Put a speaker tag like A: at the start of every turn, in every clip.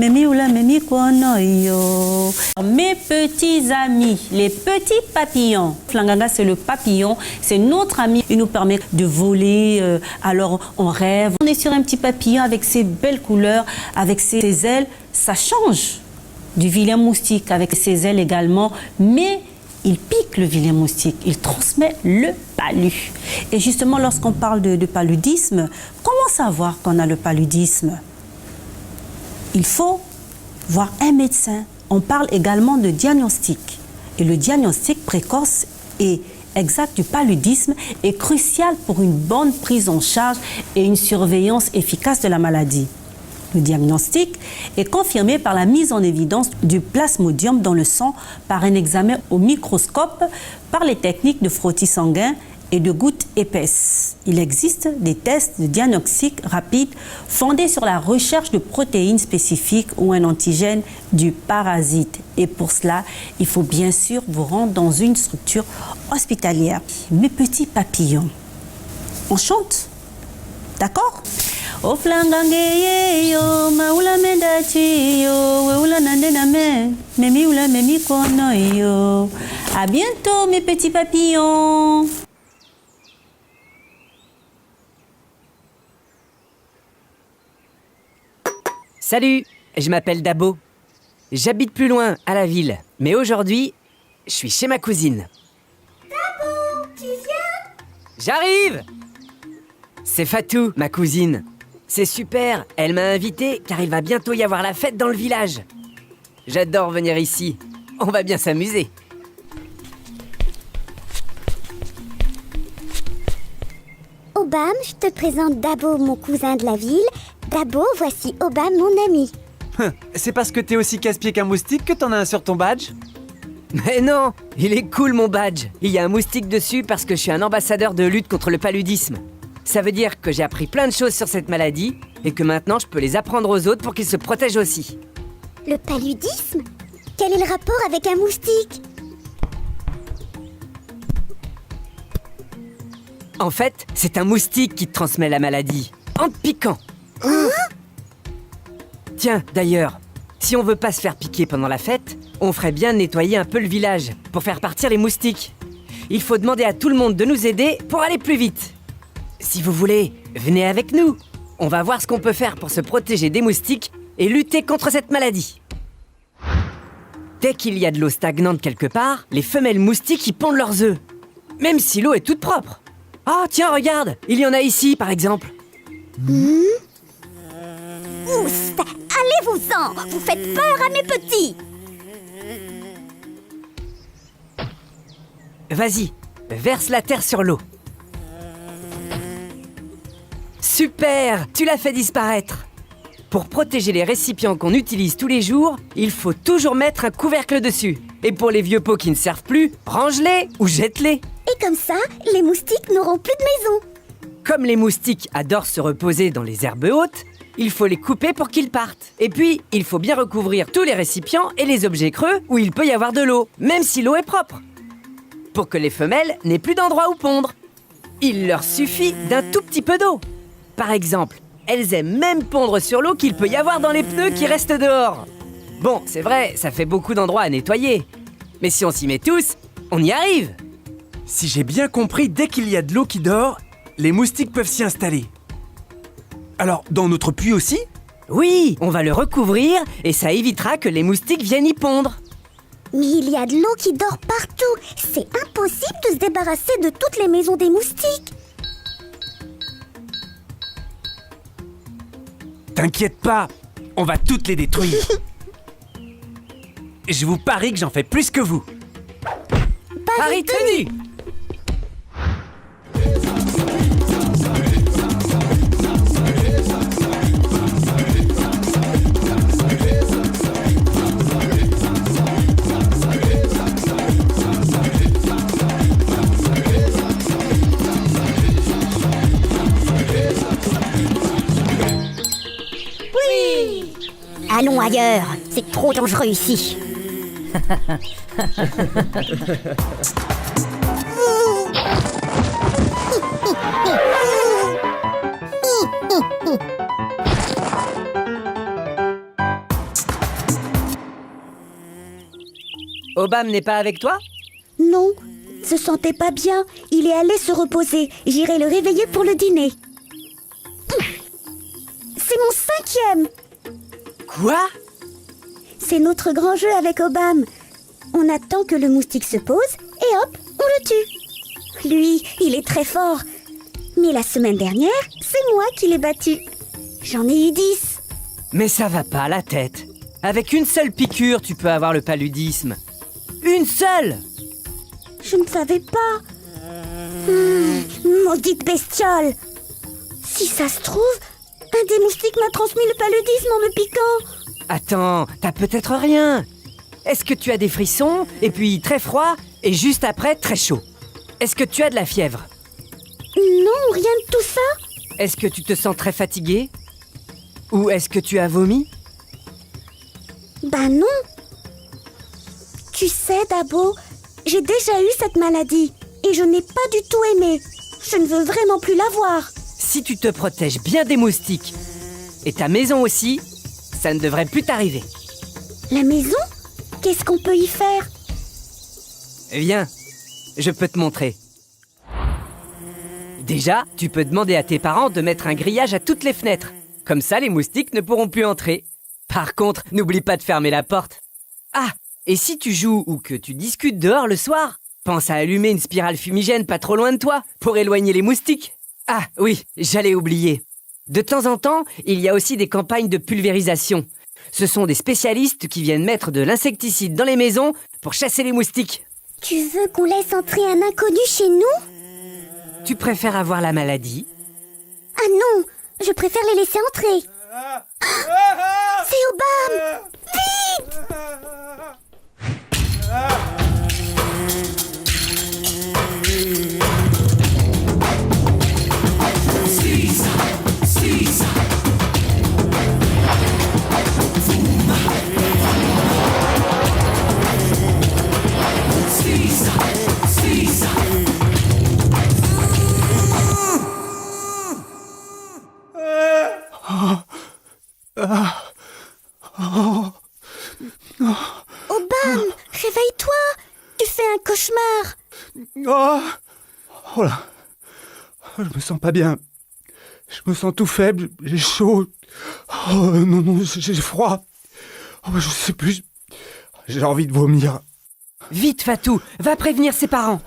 A: Mes petits amis, les petits papillons. Flanganga, c'est le papillon, c'est notre ami. Il nous permet de voler, alors on rêve. On est sur un petit papillon avec ses belles couleurs, avec ses ailes. Ça change du vilain moustique avec ses ailes également, mais il pique le vilain moustique, il transmet le palu. Et justement, lorsqu'on parle de paludisme, comment savoir qu'on a le paludisme? Il faut voir un médecin. On parle également de diagnostic. Et le diagnostic précoce et exact du paludisme est crucial pour une bonne prise en charge et une surveillance efficace de la maladie. Le diagnostic est confirmé par la mise en évidence du plasmodium dans le sang par un examen au microscope, par les techniques de frottis sanguin et de gouttes épaisses. Il existe des tests de diagnostic rapide fondés sur la recherche de protéines spécifiques ou un antigène du parasite. Et pour cela, il faut bien sûr vous rendre dans une structure hospitalière. Mes petits papillons, on chante, d'accord? O flangange yo maula mendachi yo weula nandena memi ula memi kono yo. À bientôt mes petits papillons.
B: Salut, je m'appelle Dabo. J'habite plus loin, à la ville, mais aujourd'hui, je suis chez ma cousine.
C: Dabo, tu viens?
B: J'arrive! C'est Fatou, ma cousine. C'est super, elle m'a invité car il va bientôt y avoir la fête dans le village. J'adore venir ici, on va bien s'amuser.
C: Obam, je te présente Dabo, mon cousin de la ville. Dabo, voici Obam, mon ami.
D: C'est parce que t'es aussi casse-pied qu'un moustique que t'en as un sur ton badge?
B: Mais non, il est cool mon badge. Il y a un moustique dessus parce que je suis un ambassadeur de lutte contre le paludisme. Ça veut dire que j'ai appris plein de choses sur cette maladie et que maintenant je peux les apprendre aux autres pour qu'ils se protègent aussi.
C: Le paludisme? Quel est le rapport avec un moustique?
B: En fait, c'est un moustique qui te transmet la maladie, en te piquant. Tiens, d'ailleurs, si on veut pas se faire piquer pendant la fête, on ferait bien de nettoyer un peu le village pour faire partir les moustiques. Il faut demander à tout le monde de nous aider pour aller plus vite. Si vous voulez, venez avec nous. On va voir ce qu'on peut faire pour se protéger des moustiques et lutter contre cette maladie. Dès qu'il y a de l'eau stagnante quelque part, les femelles moustiques y pondent leurs œufs. Même si l'eau est toute propre. Ah, tiens, regarde, il y en a ici, par exemple.
C: Oust, allez-vous-en, vous faites peur à mes petits.
B: Vas-y, verse la terre sur l'eau. Super, tu l'as fait disparaître. Pour protéger les récipients qu'on utilise tous les jours, il faut toujours mettre un couvercle dessus. Et pour les vieux pots qui ne servent plus, range-les ou jette-les.
C: Et comme ça, les moustiques n'auront plus de maison.
B: Comme les moustiques adorent se reposer dans les herbes hautes, il faut les couper pour qu'ils partent. Et puis, il faut bien recouvrir tous les récipients et les objets creux où il peut y avoir de l'eau, même si l'eau est propre. Pour que les femelles n'aient plus d'endroit où pondre. Il leur suffit d'un tout petit peu d'eau. Par exemple, elles aiment même pondre sur l'eau qu'il peut y avoir dans les pneus qui restent dehors. Bon, c'est vrai, ça fait beaucoup d'endroits à nettoyer. Mais si on s'y met tous, on y arrive.
D: Si j'ai bien compris, dès qu'il y a de l'eau qui dort, les moustiques peuvent s'y installer. Alors, dans notre puits aussi?
B: Oui, on va le recouvrir et ça évitera que les moustiques viennent y pondre.
C: Mais il y a de l'eau qui dort partout. C'est impossible de se débarrasser de toutes les maisons des moustiques.
D: T'inquiète pas, on va toutes les détruire. Je vous parie que j'en fais plus que vous.
B: Paris tenu!
C: Allons ailleurs, c'est trop dangereux ici.
B: Obam n'est pas avec toi?
C: Non, se sentait pas bien. Il est allé se reposer. J'irai le réveiller pour le dîner. C'est mon 5e.
B: Quoi?
C: C'est notre grand jeu avec Obam. On attend que le moustique se pose et hop, on le tue. Lui, il est très fort. Mais la semaine dernière, c'est moi qui l'ai battu. J'en ai eu 10.
B: Mais ça va pas la tête. Avec une seule piqûre, tu peux avoir le paludisme. Une seule!
C: Je ne savais pas. Maudite bestiole. Si ça se trouve, un des moustiques m'a transmis le paludisme en me piquant.
B: Attends, t'as peut-être rien. Est-ce que tu as des frissons, et puis très froid, et juste après très chaud? Est-ce que tu as de la fièvre?
C: Non, rien de tout ça.
B: Est-ce que tu te sens très fatigué? Ou est-ce que tu as vomi?
C: Bah non. Tu sais, Dabo, j'ai déjà eu cette maladie et je n'ai pas du tout aimé. Je ne veux vraiment plus l'avoir.
B: Si tu te protèges bien des moustiques, et ta maison aussi, ça ne devrait plus t'arriver.
C: La maison? Qu'est-ce qu'on peut y faire?
B: Viens, je peux te montrer. Déjà, tu peux demander à tes parents de mettre un grillage à toutes les fenêtres. Comme ça, les moustiques ne pourront plus entrer. Par contre, n'oublie pas de fermer la porte. Ah, et si tu joues ou que tu discutes dehors le soir, pense à allumer une spirale fumigène pas trop loin de toi pour éloigner les moustiques. Ah oui, j'allais oublier. De temps en temps, il y a aussi des campagnes de pulvérisation. Ce sont des spécialistes qui viennent mettre de l'insecticide dans les maisons pour chasser les moustiques.
C: Tu veux qu'on laisse entrer un inconnu chez nous?
B: Tu préfères avoir la maladie?
C: Ah non, je préfère les laisser entrer. C'est Obam! Vite! Obam, réveille-toi! Tu fais un cauchemar!
D: Oh là. Je me sens pas bien. Je me sens tout faible, j'ai chaud. Oh non, j'ai froid. Oh, je sais plus. J'ai envie de vomir.
B: Vite, Fatou, va prévenir ses parents.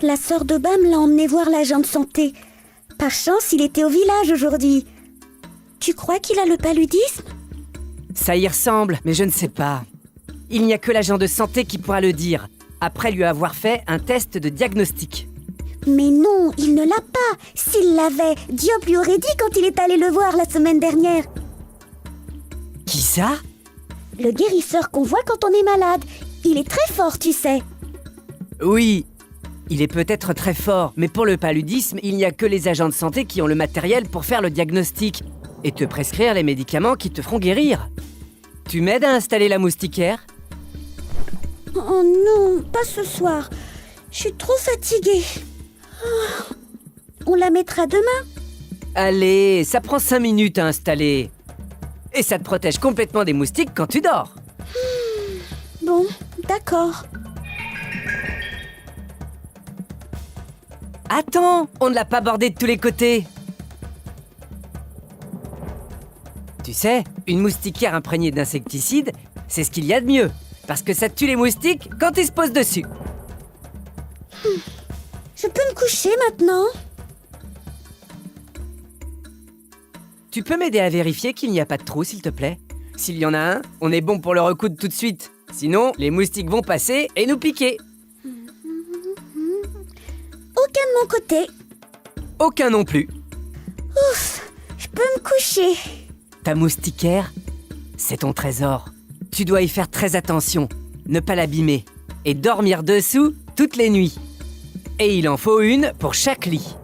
C: La sœur d'Obam l'a emmené voir l'agent de santé. Par chance, il était au village aujourd'hui. Tu crois qu'il a le paludisme?
B: Ça y ressemble, mais je ne sais pas. Il n'y a que l'agent de santé qui pourra le dire, après lui avoir fait un test de diagnostic.
C: Mais non, il ne l'a pas. S'il l'avait, Diop lui aurait dit quand il est allé le voir la semaine dernière.
B: Qui ça?
C: Le guérisseur qu'on voit quand on est malade. Il est très fort, tu sais.
B: Oui, il est peut-être très fort, mais pour le paludisme, il n'y a que les agents de santé qui ont le matériel pour faire le diagnostic et te prescrire les médicaments qui te feront guérir. Tu m'aides à installer la moustiquaire?
C: Oh non, pas ce soir. Je suis trop fatiguée. On la mettra demain?
B: Allez, ça prend 5 minutes à installer. Et ça te protège complètement des moustiques quand tu dors.
C: Bon, d'accord.
B: Attends, on ne l'a pas bordé de tous les côtés. Tu sais, une moustiquaire imprégnée d'insecticides, c'est ce qu'il y a de mieux. Parce que ça tue les moustiques quand ils se posent dessus.
C: Je peux me coucher maintenant?
B: Tu peux m'aider à vérifier qu'il n'y a pas de trou, s'il te plaît? S'il y en a un, on est bon pour le recoudre tout de suite. Sinon, les moustiques vont passer et nous piquer.
C: Aucun de mon côté.
B: Aucun non plus.
C: Ouf, je peux me coucher.
B: Ta moustiquaire, c'est ton trésor. Tu dois y faire très attention, ne pas l'abîmer et dormir dessous toutes les nuits. Et il en faut une pour chaque lit.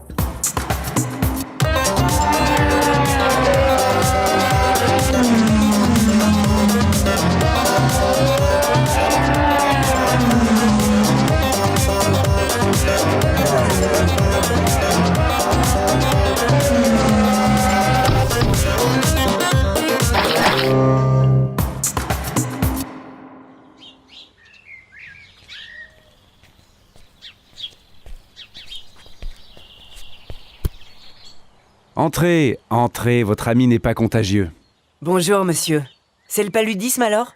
D: Entrez, entrez, votre ami n'est pas contagieux.
B: Bonjour, monsieur. C'est le paludisme alors?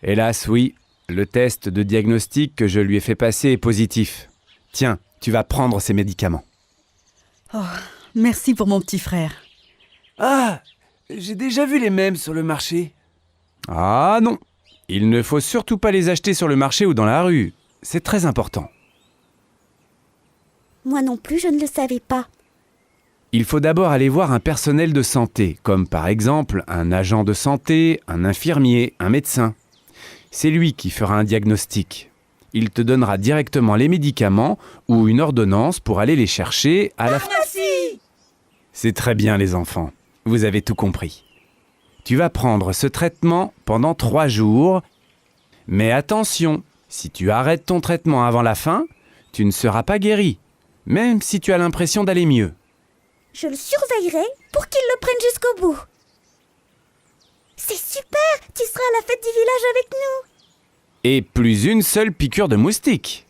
D: Hélas, oui. Le test de diagnostic que je lui ai fait passer est positif. Tiens, tu vas prendre ces médicaments.
E: Oh, merci pour mon petit frère.
F: Ah, j'ai déjà vu les mêmes sur le marché.
D: Ah non, il ne faut surtout pas les acheter sur le marché ou dans la rue. C'est très important.
C: Moi non plus, je ne le savais pas.
D: Il faut d'abord aller voir un personnel de santé, comme par exemple un agent de santé, un infirmier, un médecin. C'est lui qui fera un diagnostic. Il te donnera directement les médicaments ou une ordonnance pour aller les chercher à la pharmacie. C'est très bien les enfants, vous avez tout compris. Tu vas prendre ce traitement pendant 3 jours. Mais attention, si tu arrêtes ton traitement avant la fin, tu ne seras pas guéri, même si tu as l'impression d'aller mieux.
C: Je le surveillerai pour qu'il le prenne jusqu'au bout. C'est super, tu seras à la fête du village avec nous.
D: Et plus une seule piqûre de moustique,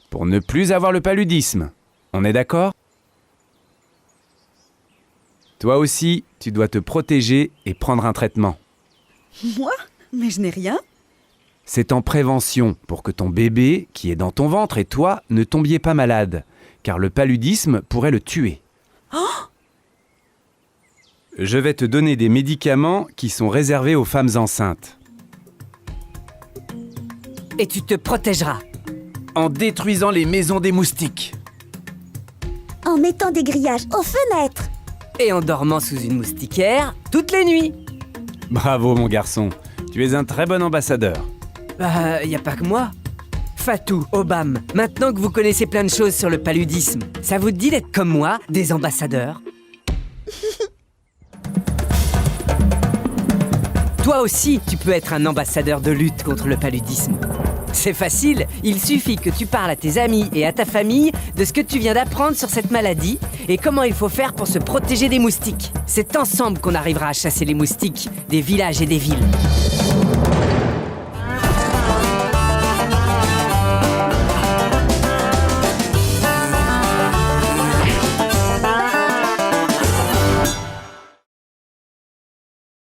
D: pour ne plus avoir le paludisme. On est d'accord ? Toi aussi, tu dois te protéger et prendre un traitement.
E: Moi? Mais je n'ai rien.
D: C'est en prévention pour que ton bébé, qui est dans ton ventre, et toi, ne tombiez pas malade, car le paludisme pourrait le tuer. Je vais te donner des médicaments qui sont réservés aux femmes enceintes.
B: Et tu te protégeras.
F: En détruisant les maisons des moustiques.
C: En mettant des grillages aux fenêtres.
B: Et en dormant sous une moustiquaire toutes les nuits.
D: Bravo mon garçon, tu es un très bon ambassadeur.
B: Bah, y a pas que moi. Fatou, Obam, maintenant que vous connaissez plein de choses sur le paludisme, ça vous dit d'être comme moi, des ambassadeurs? Toi aussi, tu peux être un ambassadeur de lutte contre le paludisme. C'est facile, il suffit que tu parles à tes amis et à ta famille de ce que tu viens d'apprendre sur cette maladie et comment il faut faire pour se protéger des moustiques. C'est ensemble qu'on arrivera à chasser les moustiques des villages et des villes.